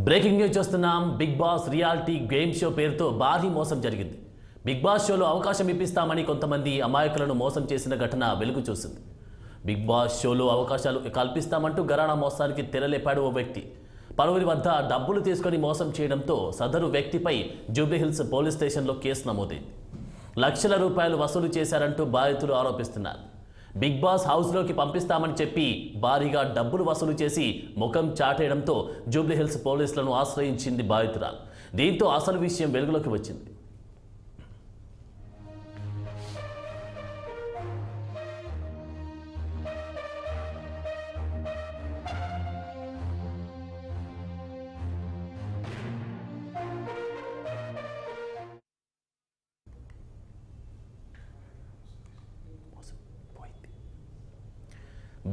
Breaking news చూస్తున్నాం. Bigg Boss reality game show పేరుతో భారీ మోసం జరిగింది. బిగ్ బాస్ షోలో అవకాశం ఇప్పిస్తామని కొంతమంది అమాయకులను మోసం చేసిన ఘటన వెలుగు చూసింది. బిగ్ బాస్ షోలో అవకాశాలు కల్పిస్తామంటూ గరాణా మోసానికి తెరలేపాడు ఓ వ్యక్తి. పలువురి వద్ద డబ్బులు తీసుకొని మోసం చేయడంతో సదరు వ్యక్తిపై జూబ్లీహిల్స్ పోలీస్ స్టేషన్లో కేసు నమోదైంది. లక్షల రూపాయలు వసూలు చేశారంటూ బాధితులు ఆరోపిస్తున్నారు. బిగ్ బాస్ హౌస్లోకి పంపిస్తామని చెప్పి భారీగా డబ్బులు వసూలు చేసి ముఖం చాటేయడంతో జూబ్లీహిల్స్ పోలీసులను ఆశ్రయించింది బాధితురాలు. దీంతో అసలు విషయం వెలుగులోకి వచ్చింది.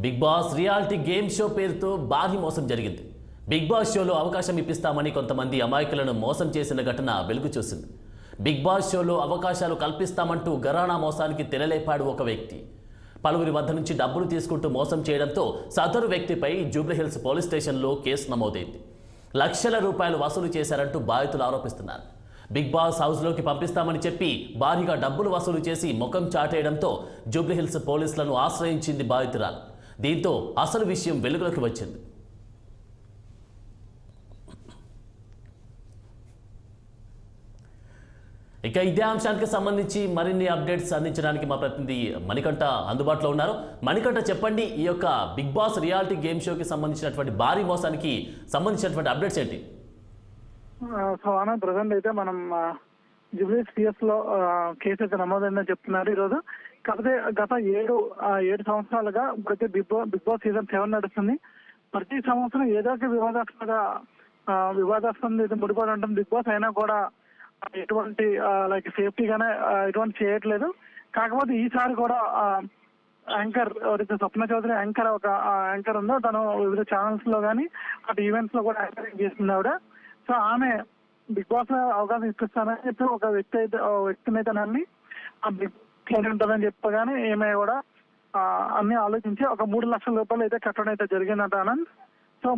Bigg Boss reality game show పేరుతో భారీ మోసం జరిగింది. బిగ్ బాస్ షోలో అవకాశం ఇప్పిస్తామని కొంతమంది అమాయకులను మోసం చేసిన ఘటన వెలుగు చూసింది. బిగ్ బాస్ షోలో అవకాశాలు కల్పిస్తామంటూ గరాణా మోసానికి తెరలేపాడు ఒక వ్యక్తి. పలువురి వద్ద నుంచి డబ్బులు తీసుకుంటూ మోసం చేయడంతో సదరు వ్యక్తిపై జూబ్లీహిల్స్ పోలీస్ స్టేషన్లో కేసు నమోదైంది. లక్షల రూపాయలు వసూలు చేశారంటూ బాధితులు ఆరోపిస్తున్నారు. బిగ్ బాస్ హౌస్లోకి పంపిస్తామని చెప్పి భారీగా డబ్బులు వసూలు చేసి ముఖం చాటేయడంతో జూబ్లీహిల్స్ పోలీసులను ఆశ్రయించింది బాధితురాలు. దీంతో అసలు విషయం వెలుగులోకి వచ్చింది. ఇక ఇదే అంశానికి సంబంధించి మరిన్ని అప్డేట్స్ అందించడానికి మా ప్రతినిధి మణికంఠ అందుబాటులో ఉన్నారు. మణికంఠ, చెప్పండి, ఈ యొక్క బిగ్ బాస్ రియాలిటీ గేమ్ షోకి సంబంధించినటువంటి భారీ మోసానికి సంబంధించినటువంటి అప్డేట్స్ ఏంటి? సో ఆనంద్, ప్రజెంట్ అయితే మనం జూబ్లీహిల్స్ పిఎస్ లో కేసు అయితే నమోదైందని చెప్తున్నారు ఈరోజు. కాకపోతే గత 7 సంవత్సరాలుగా ఇప్పటికే బిగ్ బాస్ సీజన్ 7 నడుస్తుంది. ప్రతి సంవత్సరం ఏదో ఒక వివాదాస్పదం అయితే ముడిపడి ఉంటుంది బిగ్ బాస్. అయినా కూడా ఎటువంటి సేఫ్టీగానే ఎటువంటి చేయట్లేదు. కాకపోతే ఈసారి కూడా యాంకర్ ఎవరైతే స్వప్న చౌదరి ఒక యాంకర్ ఉందో, తను వివిధ ఛానల్స్ లో కానీ అటు ఈవెంట్స్ లో కూడా యాంకరింగ్ చేస్తుంది ఆవిడ. సో ఆమె బిగ్ బాస్ లో అవకాశం ఇప్పిస్తానని చెప్పి ఒక వ్యక్తిని అయితే నమ్మి ఆ బిగ్ ఉంటుందని చెప్పగానే ఈమె కూడా అన్ని ఆలోచించి ఒక 3 లక్షల రూపాయలు అయితే కట్టడం అయితే జరిగిందంట ఆనంద్. సో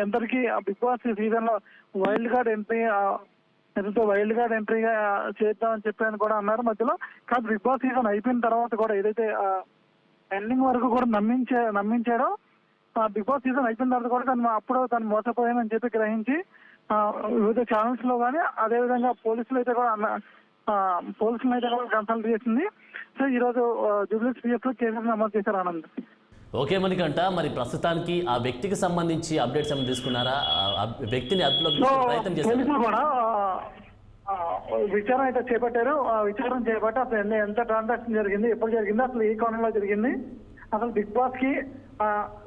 ఎందరికి బిగ్ బాస్ సీజన్ లో వైల్డ్ కార్డ్ ఎంట్రీగా చేద్దామని చెప్పి కూడా అన్నారు మధ్యలో. కాదు, బిగ్ బాస్ సీజన్ అయిపోయిన తర్వాత కూడా ఏదైతే ఎండింగ్ వరకు కూడా నమ్మించాడో, బిగ్ బాస్ సీజన్ అయిపోయిన తర్వాత కూడా తను మోసపోయానని చెప్పి గ్రహించి వివిధ ఛానల్స్ లో కానీ అదేవిధంగా పోలీసులు అయితే కూడా కన్సల్ట్ చేసింది. సో ఈ రోజు జూబ్లీహిల్స్ పిఎస్ లో కేసులు నమోదు చేశారు ఆనంద్. ఓకే మణికంఠ, మరి ప్రస్తుతానికి ఆ వ్యక్తికి సంబంధించి అప్డేట్స్ ఏమైనా తీసుకున్నారా? వ్యక్తిని అదుపులోకి ప్రయత్నం చేశారు. పోలీసులు కూడా విచారణ అయితే చేపట్టారు. విచారణ చేపట్టి అసలు ఎంత ట్రాన్సాక్షన్ జరిగింది, ఎప్పుడు జరిగింది, అసలు ఏ కోణంలో జరిగింది, అసలు బిగ్ బాస్ కి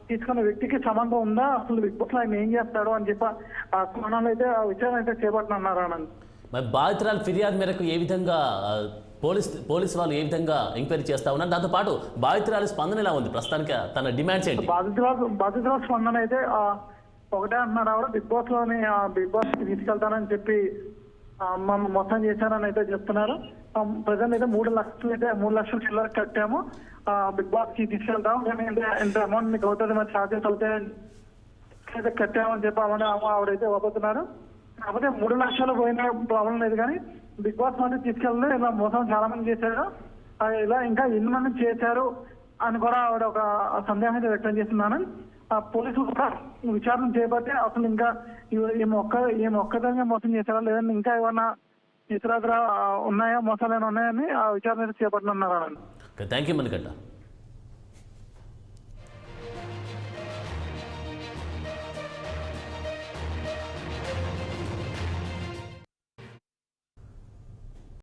తీసుకున్న వ్యక్తికి సంబంధం ఉందా, అసలు బిగ్ బాస్ లో ఆయన ఏం చేస్తాడు అని చెప్పి ఆ కోణంలో అయితే విచారణ అయితే చేపట్టనున్నారు ఆనంద్. మరి బాధితురాలు ఫిర్యాదు మేరకు ఏ విధంగా పోలీసు వాళ్ళు ఏ విధంగా ఎంక్వైరీ చేస్తా ఉన్నారు? దాంతో పాటు బాధితురాలు స్పందన ఎలా ఉంది? ప్రస్తుతానికి తన డిమాండ్స్ ఏంటి? బాధితురాలు స్పందన అయితే ఒకటే అంటున్నారు, ఆవిడ బిగ్ బాస్ కి తీసుకెళ్తానని చెప్పి మొత్తం చేశానని అయితే చెప్తున్నారు. ప్రజెంట్ అయితే 3 లక్షలు చిల్లర కట్టాము, బిగ్ బాస్ కి తీసుకెళ్తాం, కానీ ఎంత అమౌంట్ మీకు అవుతుంది, మరి ఛార్జెస్ అవుతాయి కట్టామని చెప్పి ఆవిడైతే ఒప్పుతున్నారు. కాకపోతే 3 లక్షలు పోయిన ప్రాబ్లం లేదు, కానీ బిగ్ బాస్ మంది తీసుకెళ్ళి ఇలా మోసం చాలా మంది చేశారు, ఇలా ఇంకా ఎన్ని మంది చేశారు అని కూడా ఆవిడ ఒక సందేహం అయితే వ్యక్తం చేస్తున్నాను. పోలీసులు కూడా విచారణ చేపట్టి అసలు ఇంకా ఈమె ఒక్కదానిగా మోసం చేశారా, లేదంటే ఇంకా ఏమన్నా ఇతర మోసాలు ఉన్నాయని ఆ విచారణ చేపట్టనున్నారు. Thank you Manikanta.